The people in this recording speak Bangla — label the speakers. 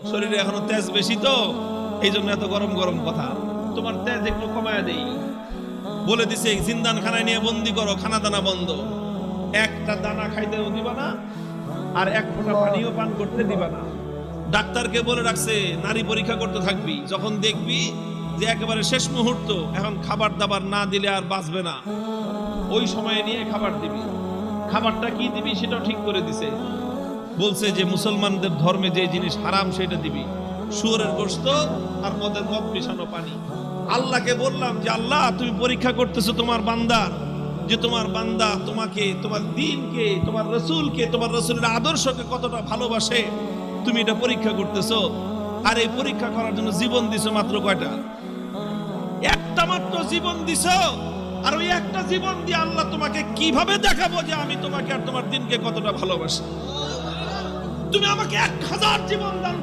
Speaker 1: শরীরে এখনো তেজ বেশি তো, এই জন্য এত গরম গরম কথা। তোমার তেজ একটু কমায় দেই। বলে দিছে জিন্দান খানায় নিয়ে বন্দি করো, খানা দানা বন্ধ, একটা দানা খাইতেও দিবা না, আর এক ফোঁটা পানিও পান করতে দিবা না। ডাক্তারকে বলে রাখছে নারী পরীক্ষা করতে থাকবি, যখন দেখবি যে একেবারে শেষ মুহূর্ত, এখন খাবার দাবার না দিলে আর বাঁচবে না, ওই সময়ে নিয়ে খাবার দিবি। খাবারটা কি দিবি সেটাও ঠিক করে দিছে। বলছে যে মুসলমানদের ধর্মে যে জিনিস হারাম সেটা দিবি, শুয়োরের গোশত আর মদের মদ মিশানো পানি। আল্লাহকে বললাম যে আল্লাহ, তুমি পরীক্ষা করতেছো তোমার বান্দার, যে তোমার বান্দা তোমাকে, তোমার দ্বীনকে, তোমার রসুলকে, তোমার রসুলের আদর্শকে কতটা ভালোবাসে, তুমি এটা পরীক্ষা করতেছো। আর এই পরীক্ষা করার জন্য জীবন দিছো মাত্র কয়টা? একটা মাত্র জীবন দিছো। আর ওই একটা জীবন দিয়ে আল্লাহ তোমাকে কিভাবে দেখাবো যে আমি তোমাকে আর তোমার দ্বীনকে কতটা ভালোবাসি? তুমি আমাকে 1000 জীবন দান